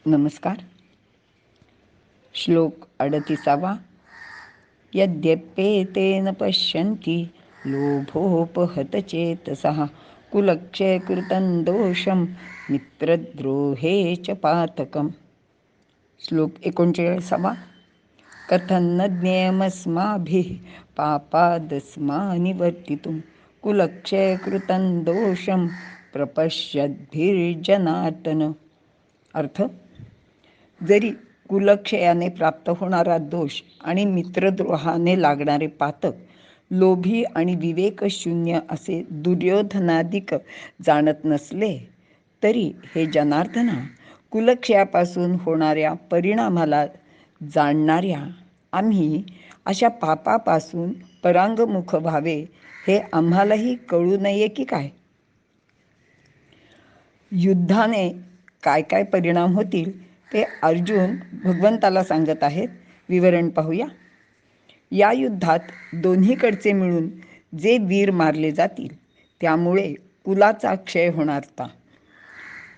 नमस्कार. श्लोक 38. यद्यप्येतेन पश्यन्ति लोभोपहतचेतसः कुलक्षयकृतं दोषं मित्रद्रोहे च पातकम्. श्लोक 39. कथं न ज्ञेयमस्माभिः पापादस्मानिवर्तितुं कुलक्षयकृतं दोषं प्रपश्यद्भिर्जनार्दन. अर्थ: जरी कुलक्षयाने प्राप्त होणारा दोष आणि मित्रद्रोहाने लागणारे पातक लोभी आणि विवेकशून्य असे दुर्योधनादिक जाणत नसले, तरी हे जनार्दना, कुलक्षयापासून होणाऱ्या परिणामाला जाणणाऱ्या आम्ही अशा पापापासून परांगमुख व्हावे हे आम्हालाही कळू नये की काय? युद्धाने काय काय परिणाम होतील ते अर्जुन भगवंताला सांगत आहेत. विवरण पाहूया. या युद्धात दोन्हीकडचे मिळून जे वीर मारले जातील त्यामुळे कुलाचा क्षय होणार.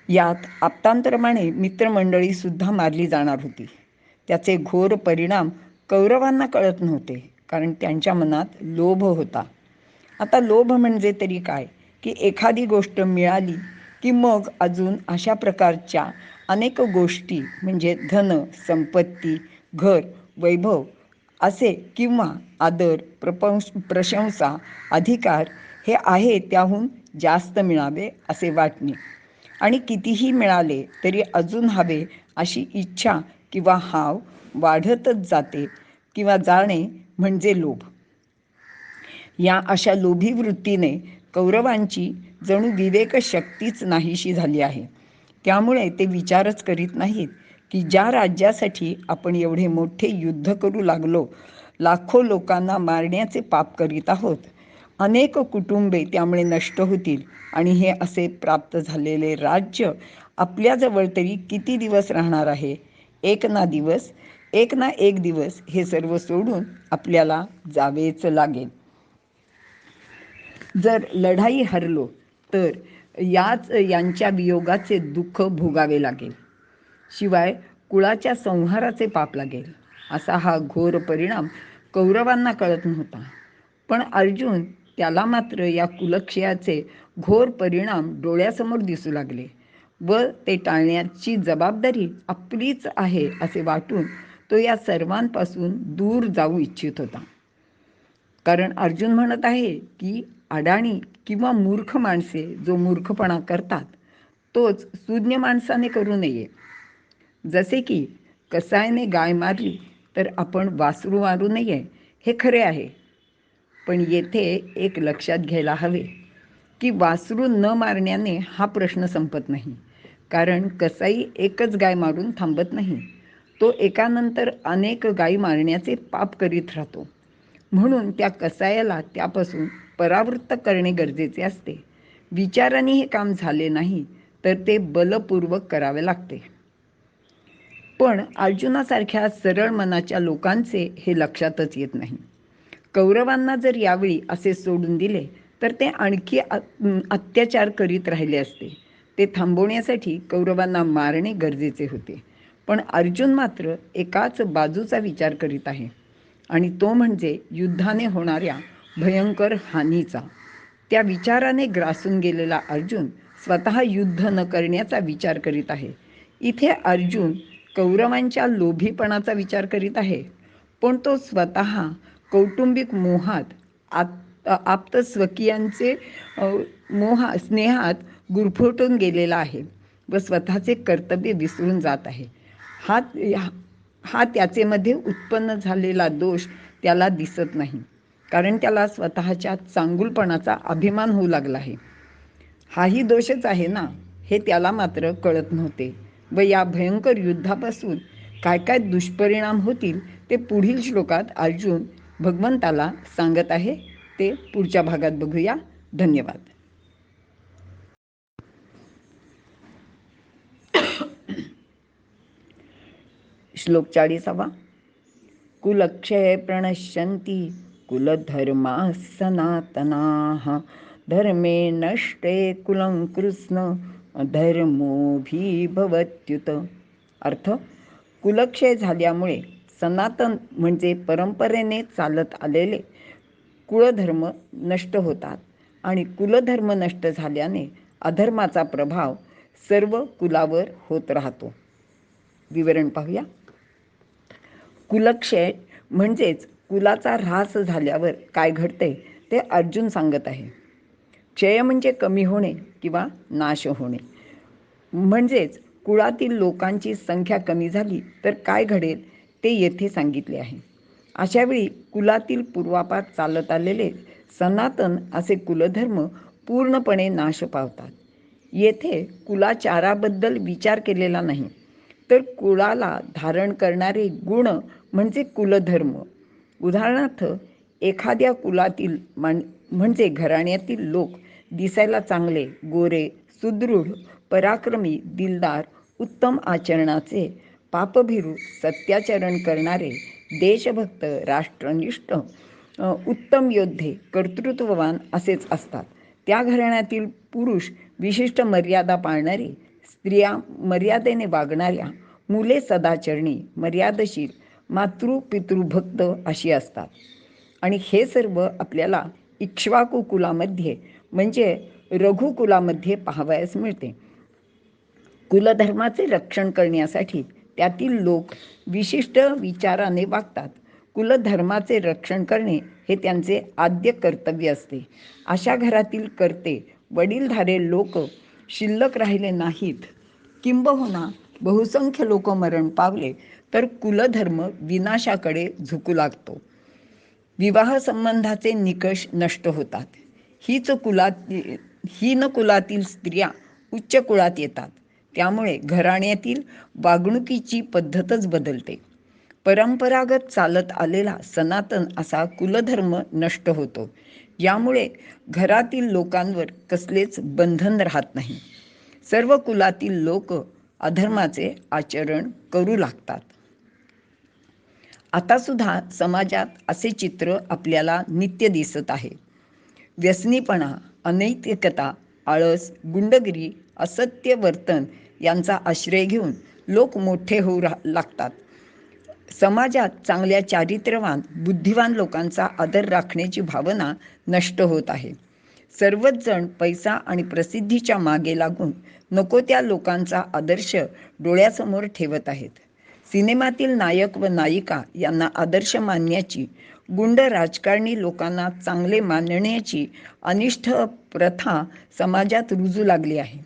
यात आप्तांप्रमाणे मित्रमंडळी सुद्धा मारली जाणार होती. त्याचे घोर परिणाम कौरवांना कळत नव्हते, कारण त्यांच्या मनात लोभ होता. आता लोभ म्हणजे तरी काय, की एखादी गोष्ट मिळाली की मग अजून अशा प्रकारच्या अनेक गोष्टी म्हणजे धन, संपत्ती, घर, वैभव असे किंवा आदर, प्रशंसा, अधिकार हे आहे त्याहून जास्त मिळावे असे वाटणे आणि कितीही मिळाले तरी अजून हवे अशी इच्छा किंवा हाव वाढतच जाते किंवा जाणे म्हणजे लोभ. या अशा लोभी वृत्तीने कौरवांची जणू विवेकशक्तीच नाहीशी झाली आहे. त्यामुळे ते विचारच करीत नाहीत की ज्या राज्यासाठी आपण एवढे मोठे युद्ध करू लागलो, लाखो लोकांना मारण्याचे पाप करीत आहोत, अनेक कुटुंबे त्यामुळे नष्ट होतील आणि हे असे प्राप्त झालेले राज्य आपल्याजवळ तरी किती दिवस राहणार आहे? एक ना एक दिवस हे सर्व सोडून आपल्याला जावेच लागेल. जर लढाई हरलो तर यांच्या वियोगाचे दुःख भोगावे लागेल, शिवाय कुळाच्या संहाराचे पाप लागेल. असा हा घोर परिणाम कौरवांना कळत नव्हता. पण अर्जुन त्याला मात्र या कुलक्षयाचे घोर परिणाम डोळ्यासमोर दिसू लागले व ते टाळण्याची जबाबदारी आपलीच आहे असे वाटून तो या सर्वांपासून दूर जाऊ इच्छित होता. कारण अर्जुन म्हणत आहे की अडाणी किंवा मूर्ख माणसे जो मूर्खपणा करतात तोच सुज्ञ माणसाने करू नये. जसे की कसायने गाय मारली तर आपण वासरू मारू नये हे खरे आहे, पण येथे एक लक्षात घ्यायला हवे की वासरू न मारण्याने हा प्रश्न संपत नाही. कारण कसाई एकच गाय मारून थांबत नाही, तो एकानंतर अनेक गायी मारण्याचे पाप करीत राहतो. म्हणून त्या कसायाला त्यापासून परावृत्त करणे गरजेचे असते. विचाराने हे काम झाले नाही तर ते बलपूर्वक करावे लागते. पण अर्जुनासारख्या सरळ मनाच्या लोकांचे हे लक्षातच येत नाही. कौरवांना जर यावेळी असे सोडून दिले तर ते आणखी अत्याचार करीत राहिले असते. ते थांबवण्यासाठी कौरवांना मारणे गरजेचे होते. पण अर्जुन मात्र एकाच बाजूचा विचार करीत आहे, आणि तो म्हणजे युद्धाने होणाऱ्या भयंकर हानीचा. त्या विचाराने ग्रासून गेलेला अर्जुन स्वतः युद्ध न करण्याचा विचार करीत आहे. इथे अर्जुन कौरवांच्या लोभीपणाचा विचार करीत आहे, पण तो स्वतः कौटुंबिक मोहात, आप्तस्वकीयांचे स्नेहात गुरफटून गेलेला आहे व स्वतःचे कर्तव्य विसरून जात आहे. हा त्याचे मध्ये उत्पन्न झालेला दोष त्याला दिसत नाही, कारण त्याला स्वतःच्या चांगुलपणाचा अभिमान होऊ लागला आहे. हाही दोषच आहे ना, हे त्याला मात्र कळत नव्हते. व या भयंकर युद्धापासून काय काय दुष्परिणाम होतील ते पुढील श्लोकात अर्जुन भगवंताला सांगत आहे. ते पुढच्या भागात बघूया. धन्यवाद. श्लोक 40. कुलक्षये प्रणश्यन्ति कुलधर्माः सनातनाः धर्मे नष्टे कुलं कृष्ण अधर्मोऽभिभवत्युत. अर्थ, कुलक्षय झाल्यामुळे सनातन म्हणजे परंपरेने चालत आलेले कुळधर्म नष्ट होतात आणि कुलधर्म नष्ट झाल्याने अधर्माचा प्रभाव सर्व कुलावर होत राहतो. विवरण पाहूया. कुलक्षय म्हणजेच कुलाचा ऱ्हास झाल्यावर काय घडते ते अर्जुन सांगत आहे. क्षय म्हणजे कमी होणे किंवा नाश होणे. म्हणजेच कुळातील लोकांची संख्या कमी झाली तर काय घडेल ते येथे सांगितले आहे. अशावेळी कुलातील पूर्वापार चालत आलेले सनातन असे कुलधर्म पूर्णपणे नाश पावतात. येथे कुलाचाराबद्दल विचार केलेला नाही, तर कुळाला धारण करणारे गुण म्हणजे कुलधर्म. उदाहरणार्थ, एखाद्या कुलातील म्हणजे घराण्यातील लोक दिसायला चांगले, गोरे, सुदृढ, पराक्रमी, दिलदार, उत्तम आचरणाचे, पापभीरू, सत्याचरण करणारे, देशभक्त, राष्ट्रनिष्ठ, उत्तम योद्धे, कर्तृत्ववान असेच असतात. त्या घराण्यातील पुरुष विशिष्ट मर्यादा पाळणारे, स्त्रिया मर्यादेने वागणाऱ्या, मुले सदाचरणी, मर्यादशीर, मातृपितृभक्त अशी असतात. आणि हे सर्व आपल्याला इक्ष्वाकू कुलामध्ये म्हणजे रघुकुलामध्ये पाहावयास मिळते. कुलधर्माचे रक्षण करण्यासाठी त्यातील लोक विशिष्ट विचाराने वागतात. कुलधर्माचे रक्षण करणे हे त्यांचे आद्य कर्तव्य असते. अशा घरातील कर्ते वडीलधारे लोक शिल्लक राहिले नाहीत, किंबहुना बहुसंख्य लोक मरण पावले तर कुलधर्म विनाशाकडे झुकू लागतो. विवाह संबंधाचे निकष नष्ट होतात. हीन कुलातील स्त्रिया उच्च कुळात येतात. त्यामुळे घराण्यातील वागणुकीची पद्धतच बदलते. परंपरागत चालत आलेला सनातन असा कुलधर्म नष्ट होतो. यामुळे घरातील लोकांवर कसलेच बंधन राहत नाही. सर्व कुलातील लोक अधर्माचे आचरण करू लागतात. आता सुद्धा समाजात असे चित्र आपल्याला नित्य दिसत आहे. व्यसनीपणा, अनैतिकता, आळस, गुंडगिरी, असत्य वर्तन यांचा आश्रय घेऊन लोक मोठे होऊ लागतात. समाजात चांगल्या चारित्र्यवान, बुद्धिवान लोकांचा आदर राखण्याची भावना नष्ट होत आहे. सर्वच जण पैसा आणि प्रसिद्धीच्या मागे लागून नको त्या लोकांचा आदर्श डोळ्यासमोर ठेवत आहेत. सिनेमातील नायक व नायिका यांना आदर्श मानण्याची, गुंड राजकारणी लोकांना चांगले मानण्याची अनिष्ट प्रथा समाजात रुजू लागली आहे.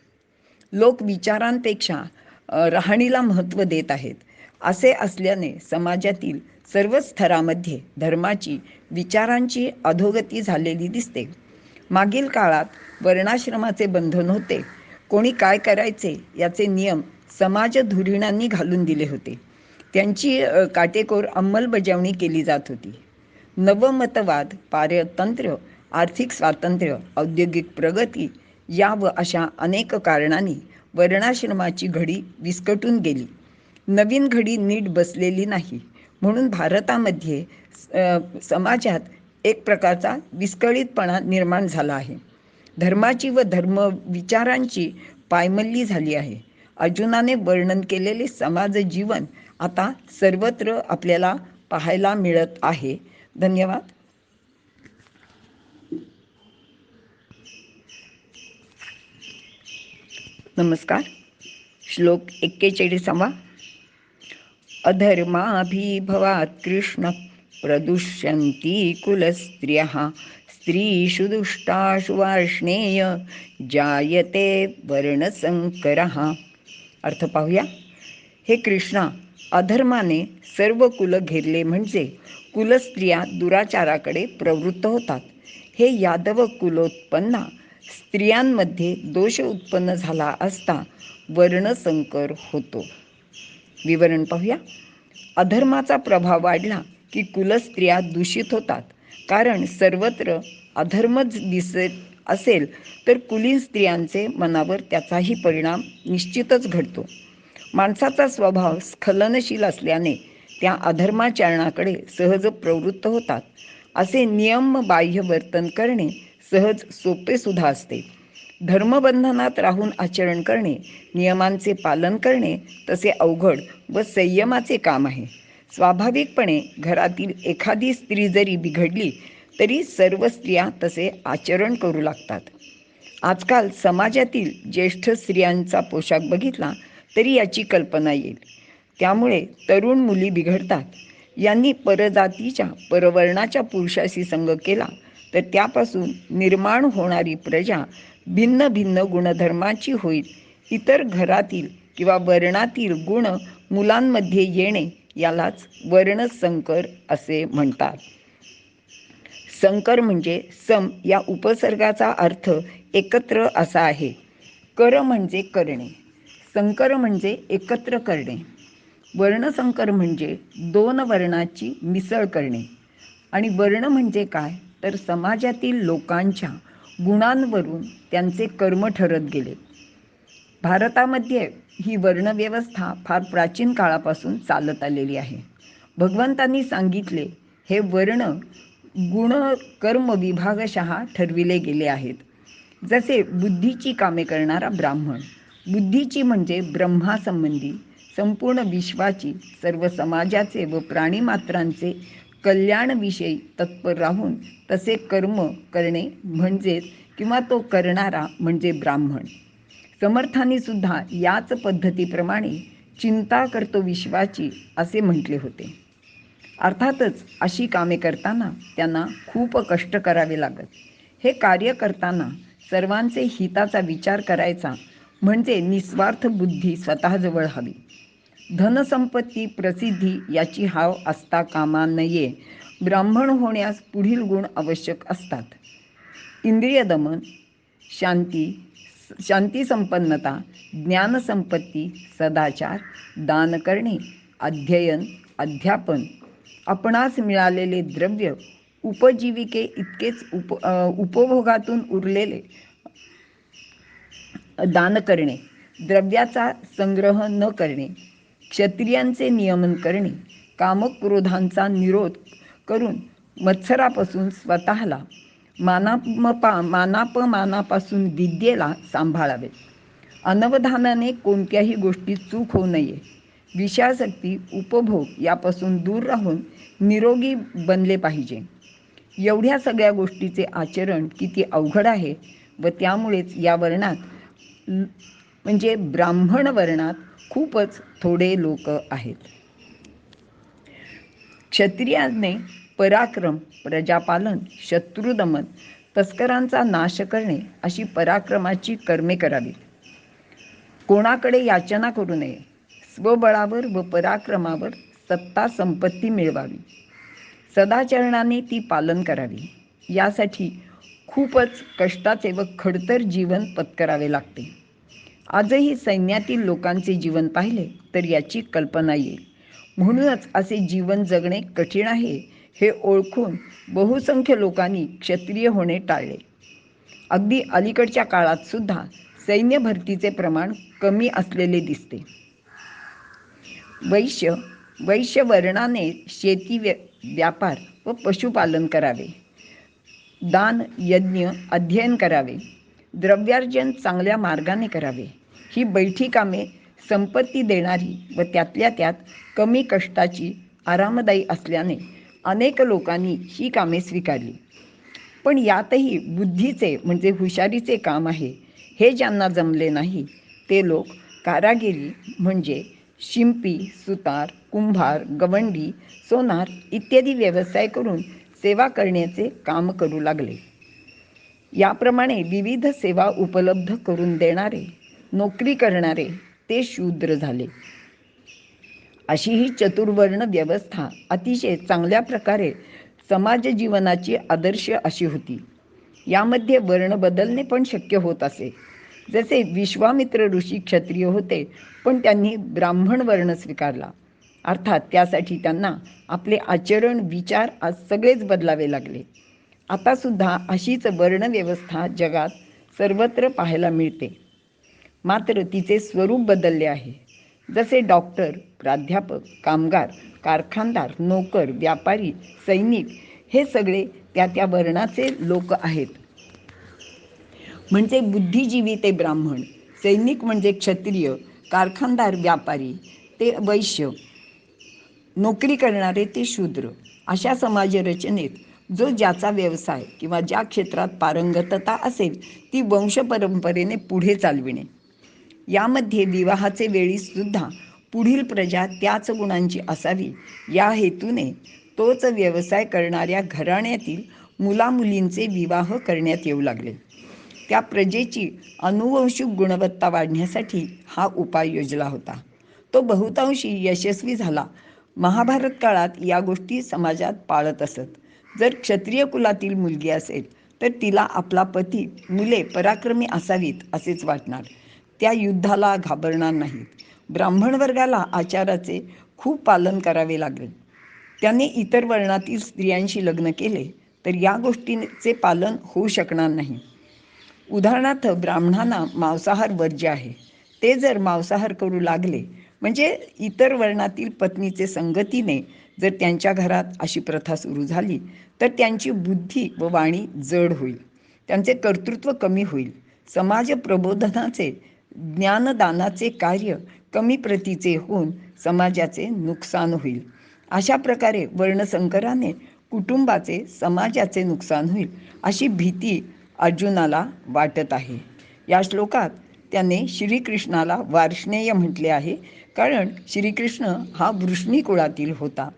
लोक विचारांपेक्षा राहणीला महत्त्व देत आहेत. असे असल्याने समाजातील सर्वच स्तरामध्ये धर्माची, विचारांची अधोगती झालेली दिसते. मागील काळात वर्णाश्रमाचे बंधन होते. कोणी काय करायचे याचे नियम समाजधुरीणांनी घालून दिले होते. त्यांची काटेकोर अंमलबजावणी केली जात होती. नवमतवाद, पारतंत्र्य, आर्थिक स्वातंत्र्य, औद्योगिक प्रगती या व अशा अनेक कारणांनी वर्णाश्रमाची घडी विस्कटून गेली. नवीन घडी नीट बसलेली नाही. म्हणून भारतामध्ये समाजात एक प्रकारचा विस्कळीतपणा निर्माण झाला आहे. धर्माची व धर्मविचारांची पायमल्ली झाली आहे. अर्जुनाने वर्णन केलेले समाज जीवन आता सर्वत्र आपल्याला पाहायला मिळत आहे. धन्यवाद. नमस्कार. श्लोक 41. अधर्माभिभवात् कृष्ण प्रदुष्यन्ति कुलस्त्रियः स्त्रीषु दुष्टाषु वार्ष्णेय जायते वर्णसंकरः. अर्थ पाहूया. हे कृष्णा, अधर्माने सर्व कुल घेरले म्हणजे कुलस्त्रिया दुराचाराकडे प्रवृत्त होतात. हे यादव कुलोत्पन्ना स्त्रियांमध्ये दोष उत्पन्न झाला असता वर्णसंकर होतो. विवरण पाहूया. अधर्माचा प्रभाव वाढला की कुलस्त्रिया दूषित होतात. कारण सर्वत्र अधर्मच दिसत असेल तर कुलीन स्त्रियांचे मनावर त्याचाही परिणाम निश्चितच घडतो. माणसाचा स्वभाव स्खलनशील असल्याने त्या अधर्माचरणाकडे सहज प्रवृत्त होतात. असे नियमबाह्य वर्तन करणे सहज सोपे सुद्धा असते. धर्मबंधनात राहून आचरण करणे, नियमांचे पालन करणे तसे अवघड व संयमाचे काम आहे. स्वाभाविकपणे घरातील एखादी स्त्री जरी बिघडली तरी सर्व स्त्रिया तसे आचरण करू लागतात. आजकाल समाजातील ज्येष्ठ स्त्रियांचा पोशाख बघितला तरी याची कल्पना येईल. त्यामुळे तरुण मुली बिघडतात. यांनी परजातीच्या परवर्णाच्या पुरुषाशी संग केला तर त्यापासून निर्माण होणारी प्रजा भिन्न भिन्न गुणधर्माची होईल. इतर घरातील किंवा वर्णातील गुण मुलांमध्ये येणे यालाच वर्णसंकर असे म्हणतात. संकर म्हणजे सम या उपसर्गाचा अर्थ एकत्र असा आहे. कर म्हणजे करणे, संकर म्हणजे एकत्र करणे. वर्णसंकर म्हणजे दोन वर्णाची मिसळ करणे. आणि वर्ण म्हणजे काय तर समाजातील लोकांच्या गुणांवरून त्यांचे कर्म ठरत गेले. भारतामध्ये ही वर्णव्यवस्था फार प्राचीन काळापासून चालत आलेली आहे. भगवंतांनी सांगितले हे वर्ण गुण कर्म विभागशः ठरविले गेले आहेत. जसे बुद्धीची कामे करणारा ब्राह्मण, बुद्धीची म्हणजे ब्रह्मासंबंधी संपूर्ण विश्वाची, सर्व समाजाचे व प्राणीमात्रांचे कल्याणविषयी तत्पर राहून तसे कर्म करणे म्हणजेच किंवा तो करणारा म्हणजे ब्राह्मण. समर्थांनी सुद्धा याच पद्धतीप्रमाणे चिंता करतो विश्वाची असे म्हटले होते. अर्थातच अशी कामे करताना त्यांना खूप कष्ट करावे लागत. हे कार्य करताना सर्वांचे हिताचा विचार करायचा म्हणजे निस्वार्थ बुद्धी स्वतःजवळ हवी. धनसंपत्ती प्रसिद्धी याची हाव असता कामा नये. ब्राह्मण होण्यास पुढील गुण आवश्यक असतात. इंद्रिय दमन, शांती संपन्नता, ज्ञानसंपत्ती, सदाचार, दान करणे, अध्ययन, अध्यापन, आपणास मिळालेले द्रव्य उपजीविके इतकेच उपभोगातून उरलेले दान करणे, द्रव्याचा संग्रह न करणे, क्षत्रियांचे नियमन करणे, कामक्रोधांचा निरोध करून मत्सरापासून स्वतःला, मानापमानापासून विद्येला सांभाळावे. अनवधानाने कोणत्याही गोष्टीत चूक होऊ नये. विषयासक्ती, उपभोग यापासून दूर राहून निरोगी बनले पाहिजे. एवढ्या सगळ्या गोष्टीचे आचरण किती अवघड आहे व त्यामुळेच या वर्णात म्हणजे ब्राह्मण वर्णात खूपच थोडे लोक आहेत. क्षत्रियाने पराक्रम, प्रजापालन, शत्रुदमन, तस्करांचा नाश करणे अशी पराक्रमाची कर्मे करावीत. कोणाकडे याचना करू नये. स्वबळावर व पराक्रमावर सत्ता संपत्ती मिळवावी. सदाचरणाने ती पालन करावी. यासाठी खूपच कष्टाचे व खडतर जीवन पत्करावे लागते. आजही सैन्यातील लोकांचे जीवन पाहिले तर याची कल्पना येईल. म्हणूनच असे जीवन जगणे कठीण आहे हे ओळखून बहुसंख्य लोकांनी क्षत्रिय होणे टाळले. अगदी अलीकडच्या काळात सुद्धा सैन्य भरतीचे प्रमाण कमी असलेले दिसते. वैश्य वर्णाने शेती, व्यापार व पशुपालन करावे. दान, यज्ञ, अध्ययन करावे. द्रव्यार्जन चांगल्या मार्गाने करावे. ही बैठी कामे संपत्ती देणारी व त्यातल्या त्यात कमी कष्टाची, आरामदायी असल्याने अनेक लोकांनी ही कामे स्वीकारली. पण यातही बुद्धीचे म्हणजे हुशारीचे काम आहे. हे ज्यांना जमले नाही ते लोक कारागिरी म्हणजे शिंपी, सुतार, कुंभार, गवंडी, सोनार इत्यादी व्यवसाय करून सेवा करण्याचे काम करू लागले. याप्रमाणे विविध सेवा उपलब्ध करून देणारे, नोकरी करणारे ते शूद्र झाले. अशी ही चतुर्वर्ण व्यवस्था अतिशय चांगल्या प्रकारे समाज जीवनाची आदर्श अशी होती. यामध्ये वर्ण बदलणे पण शक्य होत असे. जसे विश्वामित्र ऋषी क्षत्रिय होते पण त्यांनी ब्राह्मण वर्ण स्वीकारला. अर्थात त्यासाठी त्यांना आपले आचरण, विचार आज सगळेच बदलावे लागले. आता सुद्धा अशीच वर्णव्यवस्था जगात सर्वत्र पाहायला मिळते. मात्र तिचे स्वरूप बदलले आहे. जसे डॉक्टर, प्राध्यापक, कामगार, कारखानदार, नोकर, व्यापारी, सैनिक हे सगळे त्या त्या वर्णाचे लोक आहेत. म्हणजे बुद्धिजीवी ते ब्राह्मण, सैनिक म्हणजे क्षत्रिय, कारखानदार व्यापारी ते वैश्य, नोकरी करणारे ते शूद्र. अशा समाजरचनेत जो ज्याचा व्यवसाय किंवा ज्या क्षेत्रात पारंगतता असेल ती वंशपरंपरेने पुढे चालविणे. यामध्ये विवाहाचे वेळी सुद्धा पुढील प्रजा त्याच गुणांची असावी या हेतूने तोच व्यवसाय करणाऱ्या घराण्यातील मुलामुलींचे विवाह करण्यात येऊ लागले. त्या प्रजेची अनुवंशिक गुणवत्ता वाढण्यासाठी हा उपाय योजला होता. तो बहुतांशी यशस्वी झाला. महाभारत काळात या गोष्टी समाजात पाळत असत. जर क्षत्रिय कुलातील मुलगी असेल तर तिला आपला पती, मुले पराक्रमी असावीत असेच वाटणार. त्या युद्धाला घाबरणार नाहीत. ब्राह्मण वर्गाला आचाराचे खूप पालन करावे लागेल. त्याने इतर वर्णातील स्त्रियांशी लग्न केले तर या गोष्टीचे पालन होऊ शकणार नाही. उदाहरणार्थ, ब्राह्मणांना मांसाहार वर्ज्य आहे. ते जर मांसाहार करू लागले म्हणजे इतर वर्णातील पत्नीचे संगतीने जर त्यांच्या घरात अशी प्रथा सुरू झाली तर त्यांची बुद्धी व वाणी जड होईल. त्यांचे कर्तृत्व कमी होईल. समाज प्रबोधनाचे, ज्ञानदानाचे कार्य कमी प्रतीचे होऊन समाजाचे नुकसान होईल. अशा प्रकारे वर्णसंकराने कुटुंबाचे, समाजाचे नुकसान होईल अशी भीती अर्जुनाला वाटत आहे. या श्लोकात त्याने श्रीकृष्णाला वार्ष्णेय म्हटले आहे, कारण श्रीकृष्ण हा वृष्णी कुळातील होता.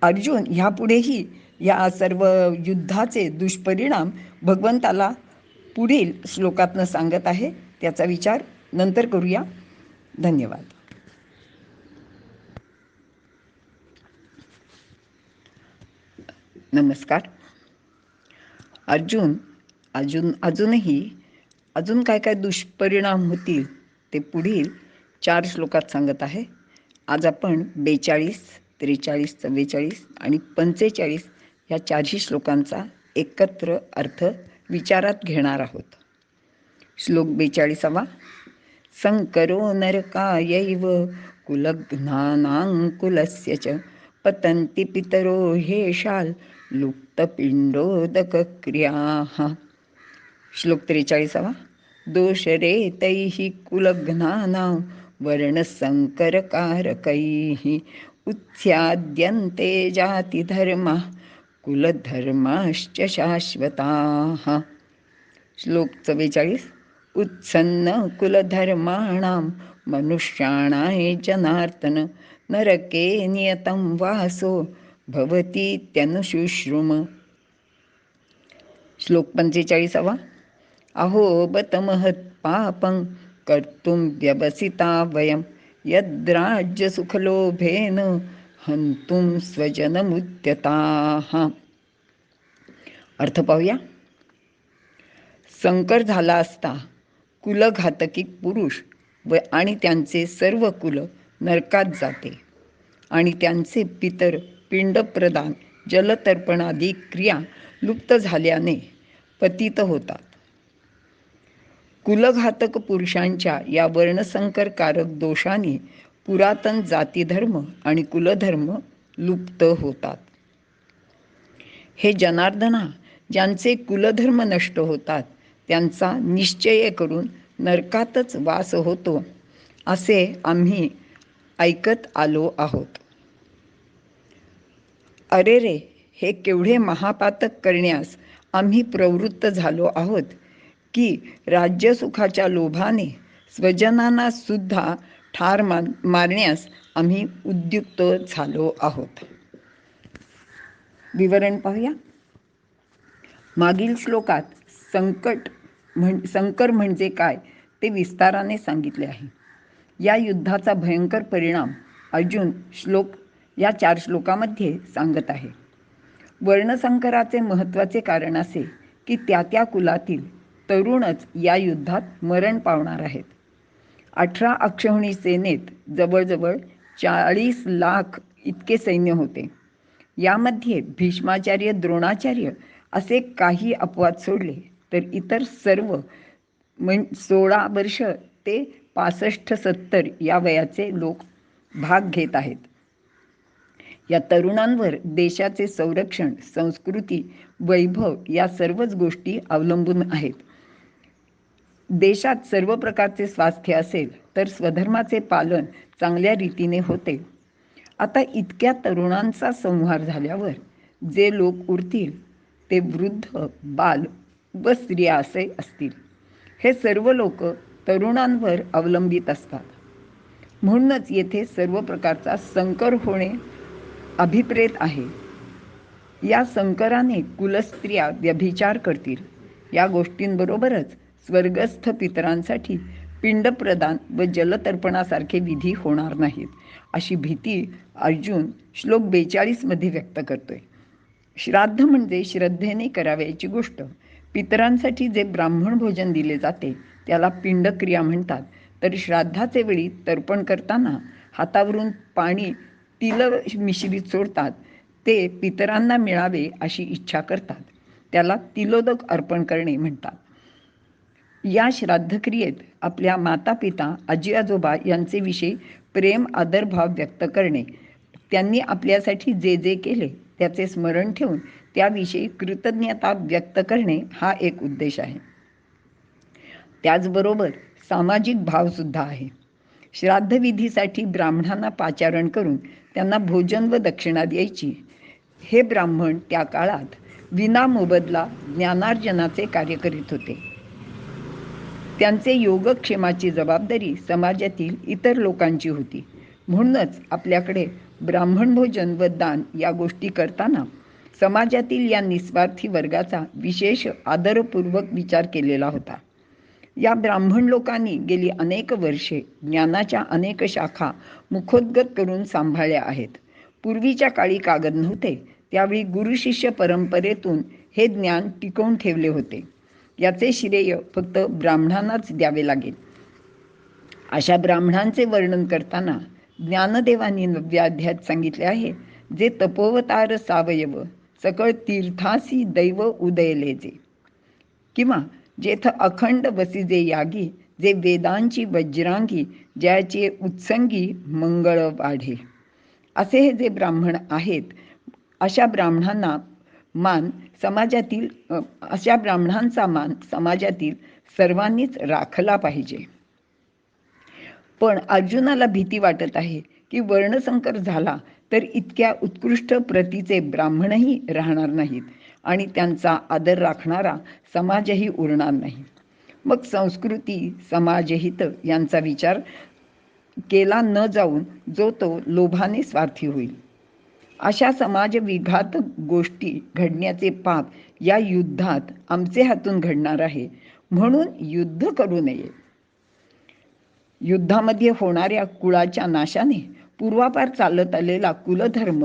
अर्जुन ह्यापुढेही या सर्व युद्धाचे दुष्परिणाम भगवंताला पुढील श्लोकातनं सांगत आहे. त्याचा विचार नंतर करूया. धन्यवाद. नमस्कार. अजून काय काय दुष्परिणाम होतील ते पुढील 4 श्लोकात सांगत आहे. आज आपण 42, 43, 44 आणि 45 या 4ही श्लोकांचा एकत्र अर्थ विचारात घेणार आहोत. श्लोक 42. संकरो नरकायैव कुलघ्नानां कुलस्य च पतन्ति पितरो ह्येषाल् लुप्तपिण्डोदकक्रियाः. श्लोक 43. दोषरेतैः कुलघ्नानां वर्णसंकरकारकैः उत्स्याद्यन्ते जातिधर्माः कुलधर्माश्च शाश्वताः. श्लोक 44. उत्सन्न कुलधर्माणां मनुष्याणाय जनार्दन नरके नियतं वासो भवतीत्यनुशुश्रुम. श्लोक 45. अहो बत महत्पापं कर्तुं व्यवसिता वयं यद्राज्यसुखलोभेन हन्तुं स्वजनमुद्यताः. अर्थ पाहूया. संकर झाला असता कुलघातकी पुरुष आणि त्यांचे सर्व कुल नरकात जाते आणि त्यांचे पितर पिंडप्रदान, जलतर्पणादी क्रिया लुप्त झाल्याने पतित होतात. कुलघातक पुरुषांच्या या वर्णसंकरकारक दोषाने पुरातन जातीधर्म आणि कुलधर्म लुप्त होतात. हे जनार्दना, ज्यांचे कुलधर्म नष्ट होतात त्यांचा निश्चय करून नरकातच वास होतो असे आम्ही ऐकत आलो आहोत. अरे रे, हे केवढे महापातक करण्यास आम्ही प्रवृत्त झालो आहोत की राज्यसुखाच्या लोभाने स्वजनांना सुद्धा ठार मारण्यास आम्ही उद्युक्त झालो आहोत. विवरण पाहूया. मागील श्लोकात संकर म्हणजे काय ते विस्ताराने सांगितले आहे. या युद्धाचा भयंकर परिणाम अर्जुन या 4 श्लोकामध्ये सांगत आहे. वर्णसंकराचे महत्त्वाचे कारण असे की त्या कुलातील तरुणच या युद्धात मरण पावणार आहेत. 18 अक्षौहिणी सेनेत जवळजवळ 40 लाख इतके सैन्य होते. यामध्ये भीष्माचार्य, द्रोणाचार्य असे काही अपवाद सोडले तर इतर सर्व 16 वर्ष ते 65-70 या वयाचे लोक भाग घेत आहेत. या तरुणांवर देशाचे संरक्षण, संस्कृती, वैभव या सर्वच गोष्टी अवलंबून आहेत. देशात सर्व प्रकारचे स्वास्थ्य असेल तर स्वधर्माचे पालन चांगल्या रीतीने होते. आता इतक्या तरुणांचा संहार झाल्यावर जे लोक उरतील ते वृद्ध, बाल व स्त्रिया असे असतील. हे सर्व लोक तरुणांवर अवलंबित असतात. म्हणूनच येथे सर्व प्रकारचा संकर होणे अभिप्रेत आहे. या संकराने कुलस्त्रिया व्यभिचार करतील. या गोष्टींबरोबरच स्वर्गस्थ पितरांसाठी पिंडप्रदान व जलतर्पणासारखे विधी होणार नाहीत, अशी भीती अर्जुन श्लोक 42 मध्ये व्यक्त करतोय. श्राद्ध म्हणजे श्रद्धेने करावयाची गोष्ट. पितरांसाठी जे ब्राह्मण भोजन दिले जाते त्याला पिंडक्रिया म्हणतात. तर श्राद्धाचे वेळी तर्पण करताना हातावरून पाणी तिल मिश्रित सोडतात. ते पितरांना मिळावे अशी इच्छा करतात. त्याला तिलोदक अर्पण करणे म्हणतात. या श्राद्धक्रियेत आपल्या माता पिता, आजी आजोबा यांचे विषयी प्रेम आदरभाव व्यक्त करणे, त्यांनी आपल्यासाठी जे जे केले त्याचे स्मरण ठेवून त्याविषयी कृतज्ञता व्यक्त करणे हा एक उद्देश आहे. त्याचबरोबर सामाजिक भावसुद्धा आहे. श्राद्धविधीसाठी ब्राह्मणांना पाचारण करून त्यांना भोजन व दक्षिणा द्यायची. हे ब्राह्मण त्या काळात विनामोबदला ज्ञानार्जनाचे कार्य करीत होते. त्यांचे योगक्षेमाची जबाबदारी समाजातील इतर लोकांची होती. म्हणूनच आपल्याकडे ब्राह्मण भोजन व दान या गोष्टी करताना समाजातील या निस्वार्थी वर्गाचा विशेष आदरपूर्वक विचार केलेला होता. या ब्राह्मण लोकांनी गेली अनेक वर्षे ज्ञानाच्या अनेक शाखा मुखोद्गत करून सांभाळल्या आहेत. पूर्वीच्या काळी कागद नव्हते, त्यावेळी गुरुशिष्य परंपरेतून हे ज्ञान टिकवून ठेवले होते. याचे श्रेय फक्त ब्राह्मणांनाच द्यावे लागेल. अशा ब्राह्मणांचे वर्णन करताना ज्ञानदेवांनी 9व्या अध्यायात सांगितले आहे, जे तपोवतार सावयव सकळ तीर्थासी दैव उदयलेजे, किंवा जेथ अखंड वसिजे यागी, जे वेदांची वज्रांगी, ज्याचे उत्संगी मंगळ वाढे. असे हे जे ब्राह्मण आहेत, अशा ब्राह्मणांचा मान समाजातील सर्वांनीच राखला पाहिजे. पण अर्जुनाला भीती वाटत आहे की वर्णसंकर झाला तर इतक्या उत्कृष्ट प्रतीचे ब्राह्मणही राहणार नाहीत आणि त्यांचा आदर राखणारा समाजही उरणार नाही. मग संस्कृती, समाजहित यांचा विचार केला न जाऊन जो तो लोभाने स्वार्थी होईल. अशा समाज विघातक गोष्टी घडण्याचे पाप या युद्धात आमचे हातून घडणार आहे, म्हणून युद्ध करू नये. युद्धामध्ये होणाऱ्या कुळाच्या नाशाने पूर्वापार चालत आलेला कुलधर्म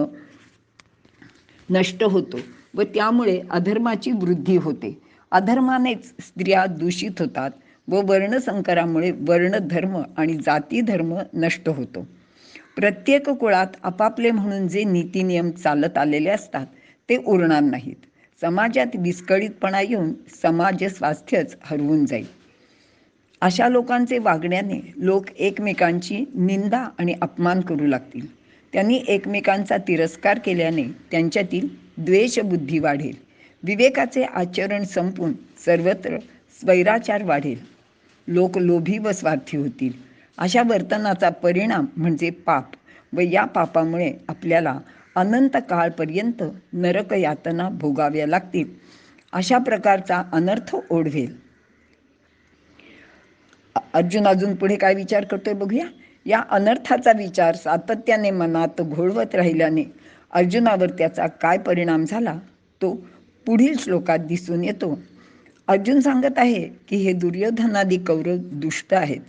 नष्ट होतो व त्यामुळे अधर्माची वृद्धी होते. अधर्मानेच स्त्रिया दूषित होतात व वर्णसंकरामुळे वर्णधर्म आणि जातीधर्म नष्ट होतो. प्रत्येक कुळात आपापले म्हणून जे नीतिनियम चालत आलेले असतात ते उरणार नाहीत. समाजात विस्कळीतपणा येऊन समाज स्वास्थ्यच हरवून जाईल. अशा लोकांचे वागण्याने लोक एकमेकांची निंदा आणि अपमान करू लागतील. त्यांनी एकमेकांचा तिरस्कार केल्याने त्यांच्यातील द्वेषबुद्धी वाढेल. विवेकाचे आचरण संपून सर्वत्र स्वैराचार वाढेल. लोक लोभी व स्वार्थी होतील. अशा वर्तनाचा परिणाम म्हणजे पाप व या पापामुळे आपल्याला अनंत काळपर्यंत नरक यातना भोगाव्या लागतील. अशा प्रकारचा अनर्थ ओढवेल. अर्जुन अजून पुढे काय विचार करतोय बघूया. या अनर्थाचा विचार सातत्याने मनात घोळवत राहिल्याने अर्जुनावर त्याचा काय परिणाम झाला तो पुढील श्लोकात दिसून येतो. अर्जुन सांगत आहे की हे दुर्योधनादी कौरव दुष्ट आहेत.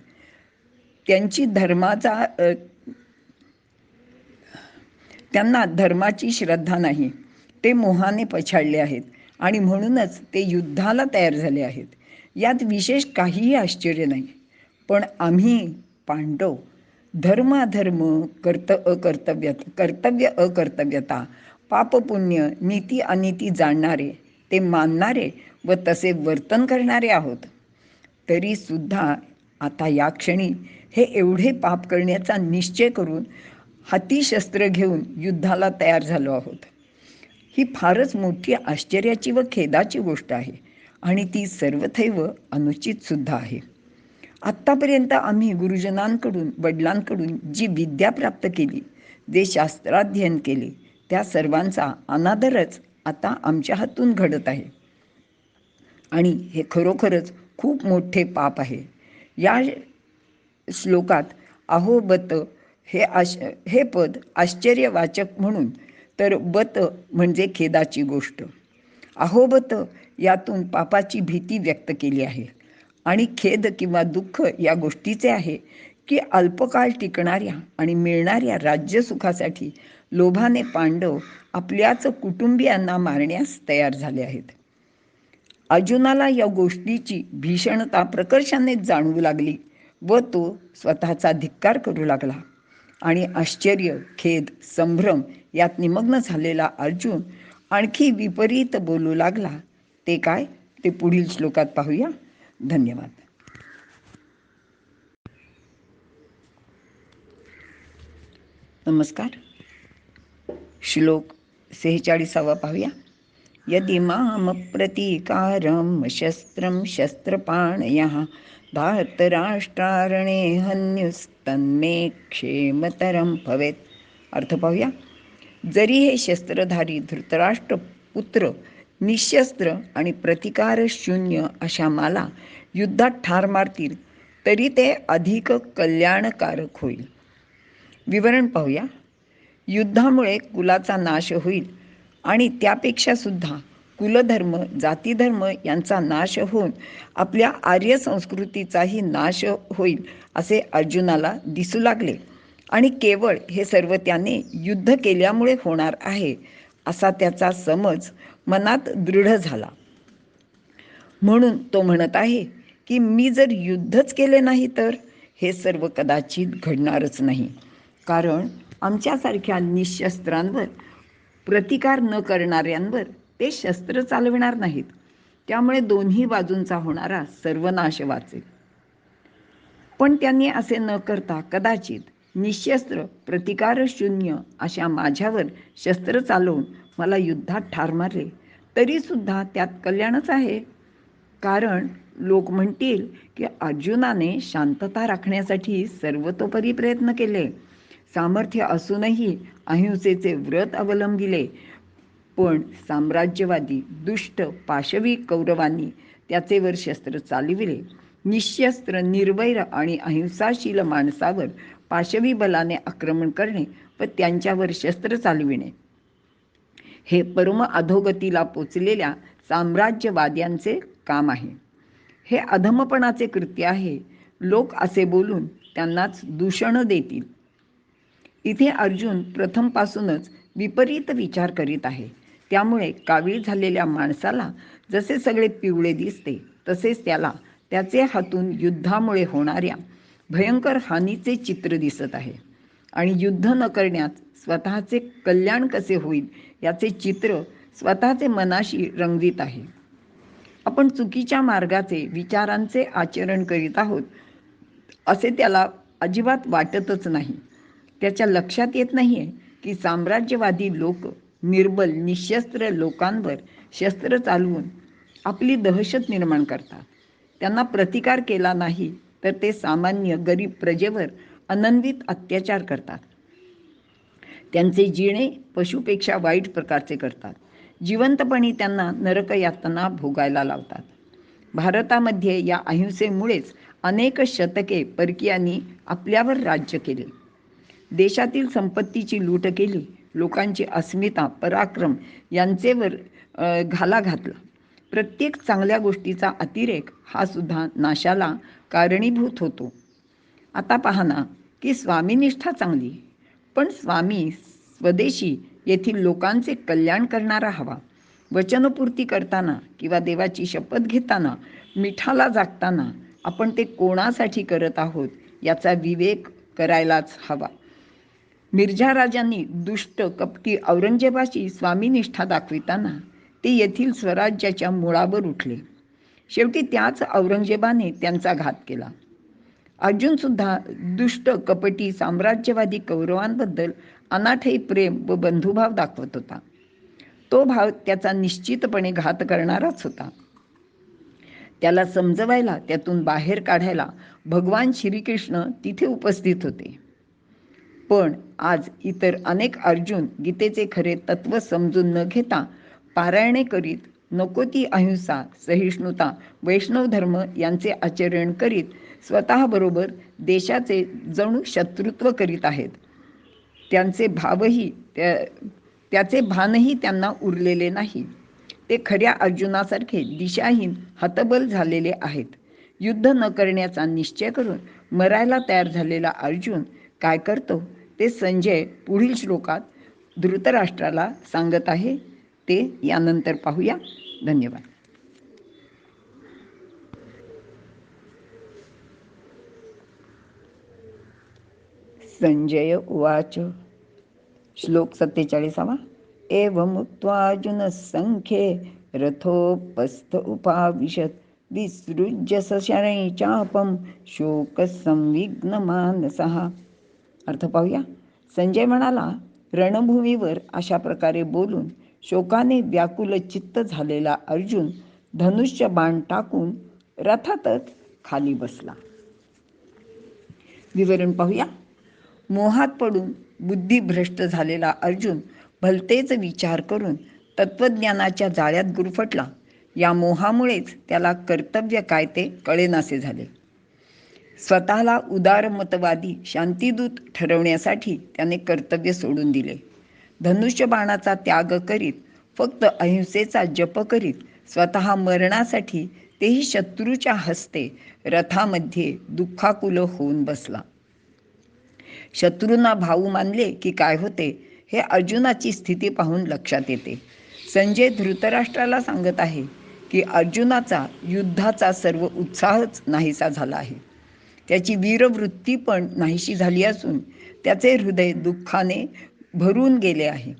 त्यांना धर्माची श्रद्धा नाही. ते मोहाने पछाडले आहेत आणि म्हणूनच ते युद्धाला तयार झाले आहेत. यात विशेष काहीही आश्चर्य नाही. पण आम्ही पांडव धर्म अधर्म, कर्तव्य अकर्तव्यता, पाप पुण्य, नीती अनिती जाणणारे, ते मानणारे व तसे वर्तन करणारे आहोत. तरी सुद्धा आता या क्षणी हे एवढे पाप करण्याचा निश्चय करून हाती शस्त्र घेऊन युद्धाला तयार झालो आहोत. ही फारच मोठी आश्चर्याची व खेदाची गोष्ट आहे. आणि ती सर्वथैव अनुचित सुद्धा आहे. आत्तापर्यंत आम्ही गुरुजनांकडून, वडिलांकडून जी विद्या प्राप्त केली, जे शास्त्राध्ययन केले, त्या सर्वांचा अनादरच आता आमच्या हातून घडत आहे. आणि हे खरोखरच खूप मोठे पाप आहे. या श्लोकात अहोबत हे पद आश्चर्यवाचक म्हणून, तर बत म्हणजे खेदाची गोष्ट. अहोबत यातून पापाची भीती व्यक्त केली आहे. आणि खेद किंवा दुःख या गोष्टीचे आहे की अल्पकाळ टिकणाऱ्या आणि मिळणाऱ्या राज्यसुखासाठी लोभाने पांडव आपल्याच कुटुंबियांना मारण्यास तयार झाले आहेत. अर्जुनाला या गोष्टीची भीषणता प्रकर्षाने जाणवू लागली व तो स्वतःचा धिक्कार करू लागला. आणि आश्चर्य, खेद, संभ्रम यात निमग्न झालेला अर्जुन आणखी विपरीत बोलू लागला. ते काय, ते पुढील श्लोकात पाहूया. धन्यवाद. नमस्कार. श्लोक 46 पाहूया. यदि माम प्रतीकारम शस्त्रम शस्त्रपाणयः धार्तराष्ट्रारणे हन्युस्तन्मे क्षेमतरम भवेत. अर्थ पाहूया. जरी हे शस्त्रधारी धृतराष्ट्र पुत्र निशस्त्र आणि प्रतिकार शून्य अशा मला युद्धात ठार मारतील, तरी ते अधिक कल्याणकारक होईल. विवरण पाहूया. युद्धामुळे कुलाचा नाश होईल आणि त्यापेक्षा सुद्धा कुलधर्म, जातीधर्म यांचा नाश होऊन आपल्या आर्य संस्कृतीचाही नाश होईल असे अर्जुनाला दिसू लागले. आणि केवळ हे सर्व त्याने युद्ध केल्यामुळे होणार आहे असा त्याचा समज मनात दृढ झाला. म्हणून तो म्हणत आहे की मी जर युद्धच केले नाही तर हे सर्व कदाचित घडणारच नाही. कारण आमच्यासारख्या निशस्त्रांवर, प्रतिकार न करणाऱ्यांवर ते शस्त्र चालविणार नाहीत. त्यामुळे दोन्ही बाजूंचा होणारा सर्वनाश वाचेल. पण त्यांनी असे न करता कदाचित निशस्त्र, प्रतिकार शून्य अशा माझ्यावर शस्त्र चालवून मला युद्धात ठार मारले, तरीसुद्धा त्यात कल्याणच आहे. कारण लोक म्हणतील की अर्जुनाने शांतता राखण्यासाठी सर्वतोपरी प्रयत्न केले, सामर्थ्य असूनही अहिंसेचे व्रत अवलंबिले, पण साम्राज्यवादी दुष्ट पाशवी कौरवांनी त्याचेवर शस्त्र चालविले. निशस्त्र, निर्वैर आणि अहिंसाशील माणसावर पाशवी बलाने आक्रमण करणे व त्यांच्यावर शस्त्र चालविणे हे परम अधोगतीला पोचलेल्या साम्राज्यवाद्यांचे काम आहे. हे अधमपणाचे कृत्य आहे. लोक असे बोलून त्यांनाच दूषण देतील. इथे अर्जुन प्रथमपासूनच विपरीत विचार करीत आहे. त्यामुळे कावीळ झालेल्या माणसाला जसे सगळे पिवळे दिसते, तसेच त्याला त्याचे हातून युद्धामुळे होणाऱ्या भयंकर हानीचे चित्र दिसत आहे. आणि युद्ध न करण्यात स्वतःचे कल्याण कसे होईल याचे चित्र स्वतःचे मनाशी रंगवीत आहे. आपण चुकीच्या मार्गाचे, विचारांचे आचरण करीत आहोत असे त्याला अजिबात वाटतच नाही. त्याच्या लक्षात येत नाहीये की साम्राज्यवादी लोक निर्बल, निशस्त्र लोकांवर शस्त्र चालवून आपली दहशत निर्माण करतात. त्यांना प्रतिकार केला नाही तर ते सामान्य गरीब प्रजेवर अनन्वित अत्याचार करतात. त्यांचे जिणे पशुपेक्षा वाईट प्रकारचे करतात. जिवंतपणी त्यांना नरकयातना भोगायला लावतात. भारतामध्ये या अहिंसेमुळेच अनेक शतके परकीयांनी आपल्यावर राज्य केले. देशातील संपत्तीची लूट केली. लोकांची अस्मिता, पराक्रम यांचेवर घाला घातला. प्रत्येक चांगल्या गोष्टीचा अतिरेक हा सुद्धा नाशाला कारणीभूत होतो. आता पहा ना की स्वामीनिष्ठा चांगली, पण स्वामी स्वदेशी येथील लोकांचे कल्याण करणारा हवा. वचनपूर्ती करताना किंवा देवाची शपथ घेताना, मिठाला जागताना आपण ते कोणासाठी करत आहोत याचा विवेक करायलाच हवा. मिर्झा राजांनी दुष्ट कपटी औरंगजेबाची स्वामीनिष्ठा दाखविताना ते येथील स्वराज्याच्या मुळावर उठले. शेवटी त्याच औरंगजेबाने त्यांचा घात केला. अर्जुन सुद्धा दुष्ट कपटी साम्राज्यवादी कौरवांबद्दल अनाठे प्रेम व बंधुभाव दाखवत होता. तो भाव त्याचा निश्चितपणे घात करणाराच होता. त्याला समजवायला, त्यातून बाहेर काढायला भगवान श्रीकृष्ण तिथे उपस्थित होते. पण आज इतर अनेक अर्जुन गीतेचे खरे तत्व समजून न घेता पारायणे करीत, नको ती अहिंसा, सहिष्णुता, वैष्णव धर्म यांचे आचरण करीत स्वतःबरोबर देशाचे जणू शत्रुत्व करीत आहेत. त्याचे भानही त्यांना उरलेले नाही. ते खऱ्या अर्जुनासारखे दिशाहीन, हतबल झालेले आहेत. युद्ध न करण्याचा निश्चय करून मरायला तयार झालेला अर्जुन काय करतो ते संजय पुढील श्लोकात धृतराष्ट्राला सांगत आहे. ते यानंतर पाहूया. धन्यवाद. संजय उवाच. श्लोक 47. एवमुक्त्वार्जुनः संख्ये रथोपस्थ उपाविशत् विसृज्य सशरैः चापं शोकसंविघ्नमानसः. अर्थ पाहूया. संजय म्हणाला, रणभूमीवर अशा प्रकारे बोलून शोकाने व्याकुल चित्त झालेला अर्जुन धनुष्य बाण टाकून रथातच खाली बसला. विवरण पाहूया. मोहात पडून बुद्धिभ्रष्ट झालेला अर्जुन भलतेच विचार करून तत्वज्ञानाच्या जाळ्यात गुरफटला. या मोहामुळेच त्याला कर्तव्य काय ते कळेनासे झाले. स्वतःला उदारमतवादी शांतिदूत ठरवण्यासाठी त्याने कर्तव्य सोडून दिले. धनुष्य बाणाचा त्याग करीत, फक्त अहिंसेचा जप करीत स्वतः मरणासाठी, तेही शत्रूच्या हस्ते, रथामध्ये दुःखाकुल होऊन बसला. शत्रूंना भाऊ मानले की काय होते हे अर्जुनाची स्थिती पाहून लक्षात येते. संजय धृतराष्ट्राला सांगत आहे की अर्जुनाचा युद्धाचा सर्व उत्साहच नाहीसा झाला आहे. त्याची वीरवृत्ती पण नाहीशी झाली असून त्याचे हृदय दुःखाने भरून गेले आहे.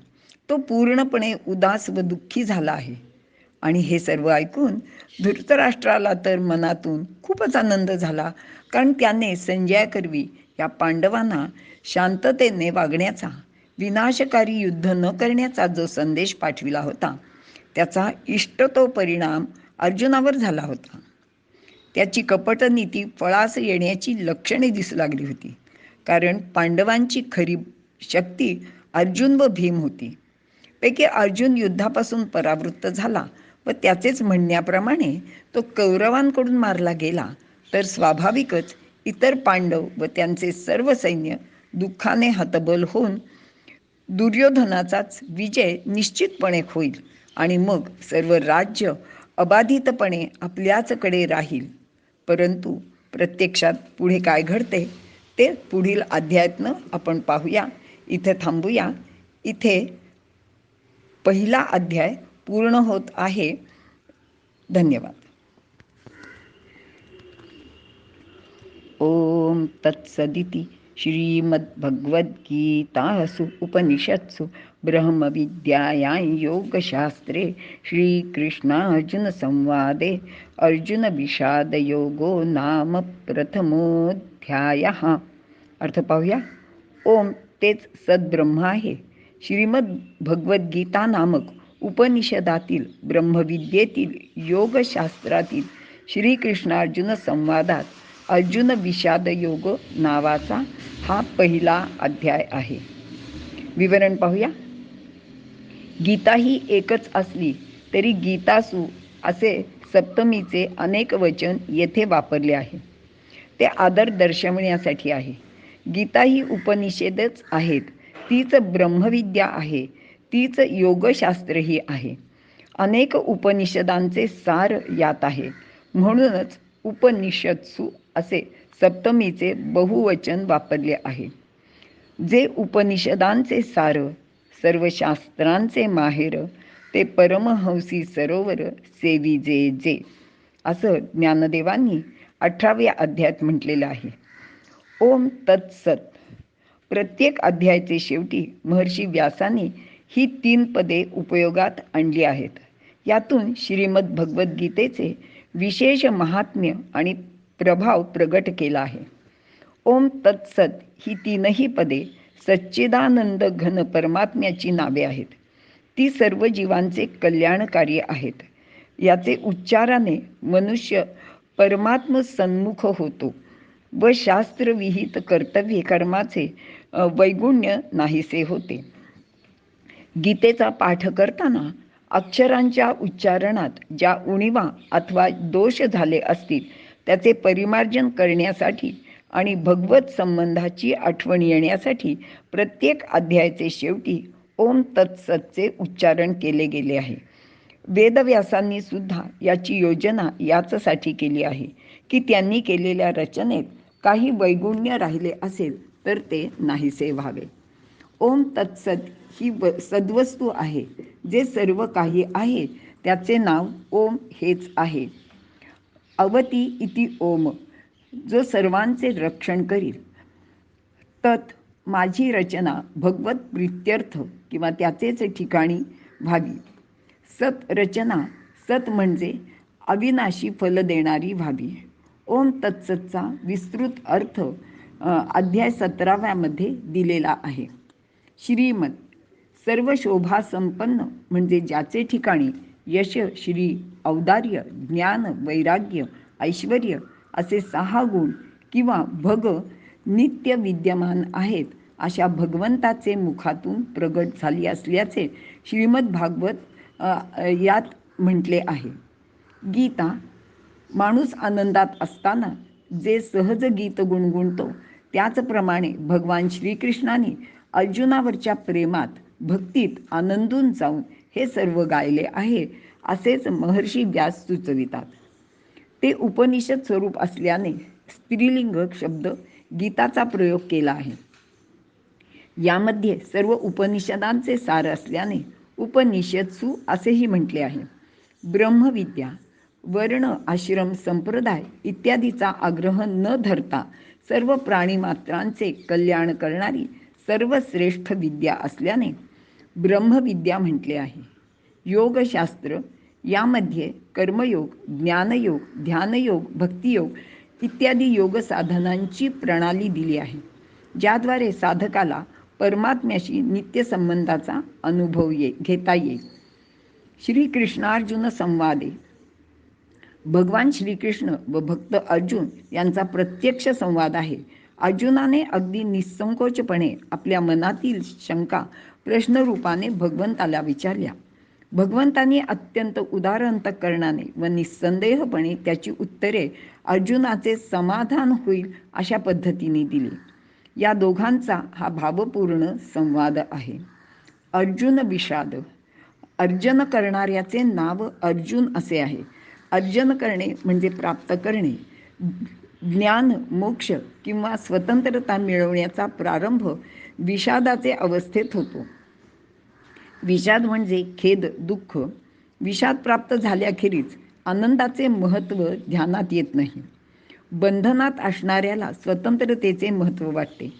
तो पूर्णपणे उदास व दुःखी झाला आहे. आणि हे सर्व ऐकून धृतराष्ट्राला तर मनातून खूपच आनंद झाला, कारण त्याने संजयाकरवी या पांडवांना शांततेने वागण्याचा, विनाशकारी युद्ध न करण्याचा जो संदेश पाठविला होता त्याचा इष्ट तो परिणाम अर्जुनावर झाला होता. त्याची कपट नीती फळास येण्याची लक्षणे दिसू लागली होती, कारण पांडवांची खरी शक्ती अर्जुन व भीम होती. पैकी अर्जुन युद्धापासून परावृत्त झाला व त्याचेच म्हणण्याप्रमाणे तो कौरवांकडून मारला गेला तर स्वाभाविकच इतर पांडव व त्यांचे सर्व सैन्य दुःखाने हतबल होऊन दुर्योधनाचाच विजय निश्चितपणे होईल आणि मग सर्व राज्य अबाधितपणे आपल्याचकडे राहील. परंतु प्रत्यक्षात पुढे काय घडते ते पुढील अध्यायातनं आपण पाहूया. इथे थांबूया. इथे पहिला अध्याय पूर्ण होत आहे. धन्यवाद. ओम तत्सदिति श्रीमद्भगवद्गीतासु उपनिषत्सु ब्रह्मविद्यायां योगशास्त्रे श्रीकृष्णार्जुनसंवादे अर्जुनविषादयोगो नाम प्रथमोऽध्यायः. अर्थ पाहूया. ओम तेच सद्ब्रह्म आहे. श्रीमद्भगवद्गीता नामक उपनिषदातील ब्रह्मविद्येतील योगशास्त्रातील श्रीकृष्णार्जुन संवादात अर्जुन विषाद योग नावाचा हा पहिला अध्याय आहे. विवरण पाहूया. गीता ही एकच असली तरी गीतासु असे सप्तमीचे अनेक वचन येथे वापरले आहे. ते आदर दर्शवण्यासाठी आहे. गीता ही उपनिषदच आहेत. तीच ब्रह्मविद्या आहे. तीच योगशास्त्रही आहे. अनेक उपनिषदांचे सार यात आहे. म्हणूनच उपनिषत्सु असे सप्तमीचे बहुवचन वापरले आहे. जे उपनिषदांचे सार, सर्व शास्त्रांचे माहेर, ते परमहंसी सरोवर सेविजे जे, असं ज्ञानदेवांनी 18व्या अध्यायात म्हटलेलं आहे. ओम तत्सत. प्रत्येक अध्यायाचे शेवटी महर्षी व्यासांनी ही 3 पदे उपयोगात आणली आहेत. यातून श्रीमद भगवद्गीतेचे विशेष महात्म्य आणि प्रभाव प्रगट केला आहे. ओम तत्सत ही 3ही पदे सच्चिदानंद घन परमात्म्याची नावे आहेत. ती सर्व जीवांचे कल्याणकारी आहेत. याचे उच्चाराने मनुष्य परमात्म सन्मुख होतो व शास्त्रविहित कर्तव्य कर्माचे वैगुण्य नाहीसे होते. गीतेचा पाठ करताना अक्षरांच्या उच्चारणात ज्या उणिवा अथवा दोष झाले असतील त्याचे परिमार्जन करण्यासाठी आणि भगवत संबंधाची आठवण येण्यासाठी प्रत्येक अध्यायाचे शेवटी ओम तत्सतचे उच्चारण केले गेले आहे. वेदव्यासांनी सुद्धा याची योजना याचसाठी केली आहे की त्यांनी केलेल्या रचनेत काही वैगुण्य राहिले असेल तर ते नाहीसे व्हावे. ओम तत्सत ही सद्वस्तू आहे. जे सर्व काही आहे त्याचे नाव ओम हेच आहे. अवती इति ओम, जो सर्वांचे रक्षण करील. तत्, माझी रचना भगवत प्रीत्यर्थ किंवा त्याचेच ठिकाणी व्हावी. सत, रचना सत म्हणजे अविनाशी फल देणारी व्हावी. ओम तत्सतचा विस्तृत अर्थ अध्याय 17व्यामध्ये दिलेला आहे. श्रीमत, सर्व शोभा संपन्न म्हणजे ज्याचे ठिकाणी यश, श्री, औदार्य, ज्ञान, वैराग्य, ऐश्वर्य असे 6 गुण किंवा भग नित्य विद्यमान आहेत, अशा भगवंताचे मुखातून प्रगट झाली असल्याचे श्रीमद भागवत यात म्हटले आहे. गीता, माणूस आनंदात असताना जे सहज गीत गुणगुणतो त्याचप्रमाणे भगवान श्रीकृष्णाने अर्जुनावरच्या प्रेमात भक्तीत आनंदून जाऊन हे सर्व गायले आहे असेच महर्षी व्यास सुचवितात. ते उपनिषद स्वरूप असल्याने स्त्रीलिंग शब्द गीताचा प्रयोग केला आहे. यामध्ये सर्व उपनिषदांचे सार असल्याने उपनिषत्सु असेही म्हटले आहे. ब्रह्मविद्या, वर्ण, आश्रम, संप्रदाय इत्यादीचा आग्रह न धरता सर्व प्राणीमात्रांचे कल्याण करणारी सर्वश्रेष्ठ विद्या असल्याने ब्रह्मविद्या म्हटले आहे. योगशास्त्र, यामध्ये कर्मयोग, ज्ञानयोग, ध्यानयोग, भक्तियोग इत्यादी योग साधनांची प्रणाली दिली आहे, ज्याद्वारे साधकाला परमात्म्याशी नित्यसंबंधाचा अनुभव घेता येईल. श्रीकृष्णार्जुन संवादे, भगवान श्रीकृष्ण व भक्त अर्जुन यांचा प्रत्यक्ष संवाद आहे. अर्जुनाने अगदी निसंकोचपणे आपल्या मनातील शंका प्रश्नरूपाने भगवंताला विचारल्या. भगवंतांनी अत्यंत उदार अंतःकरणाने व निस्संदेहपणे त्याची उत्तरे अर्जुनाचे समाधान होईल अशा पद्धतीने दिली. या दोघांचा हा भावपूर्ण संवाद आहे. अर्जुन विषाद, अर्जन करणाऱ्याचे नाव अर्जुन असे आहे. अर्जन करणे म्हणजे प्राप्त करणे. ज्ञान, मोक्ष किंवा स्वतंत्रता मिळवण्याचा प्रारंभ विषादाचे अवस्थेत होतो. विषाद म्हणजे खेद, दुःख. विषाद प्राप्त झाल्याखेरीज आनंदाचे महत्त्व ध्यानात येत नाही. बंधनात असणाऱ्याला स्वतंत्रतेचे महत्त्व वाटते.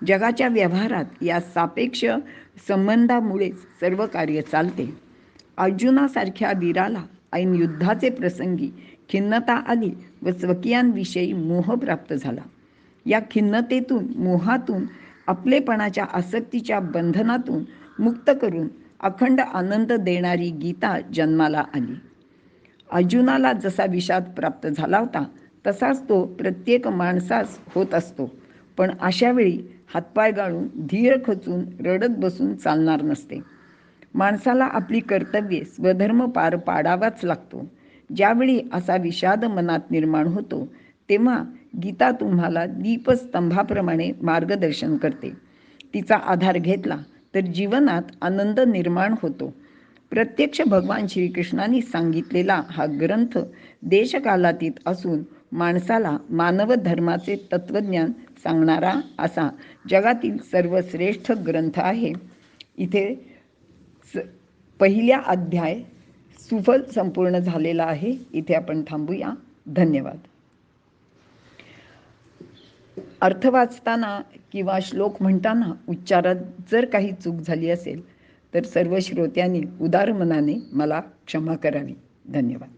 जगाच्या व्यवहारात या सापेक्ष संबंधामुळेच सर्व कार्य चालते. अर्जुनासारख्या वीराला ऐन युद्धाचे प्रसंगी खिन्नता आली व स्वकीयांविषयी मोह प्राप्त झाला. या खिन्नतेतून, मोहातून, आपलेपणाच्या आसक्तीच्या बंधनातून मुक्त करून अखंड आनंद देणारी गीता जन्माला आली. अर्जुनाला जसा विषाद प्राप्त झाला होता तसाच तो प्रत्येक माणसास होत असतो. पण अशावेळी हातपाय गाळून, धीर खचून रडत बसून चालणार नसते. माणसाला आपली कर्तव्ये, स्वधर्म पार पाडावाच लागतो. ज्यावेळी असा विषाद मनात निर्माण होतो तेव्हा गीता तुम्हाला दीपस्तंभाप्रमाणे मार्गदर्शन करते. तिचा आधार घेतला तर जीवनात आनंद निर्माण होतो. प्रत्यक्ष भगवान श्रीकृष्णांनी सांगितलेला हा ग्रंथ देशकालातीत असून माणसाला मानव धर्माचे तत्वज्ञान सांगणारा असा जगातील सर्वश्रेष्ठ ग्रंथ आहे. इथे पहिला अध्याय सुफल संपूर्ण झालेला आहे. इथे आपण थांबूया. धन्यवाद. अर्थ वाचताना किंवा श्लोक म्हणताना उच्चारात जर काही चूक झाली असेल तर सर्व श्रोत्यांनी उदार मनाने मला क्षमा करावी. धन्यवाद.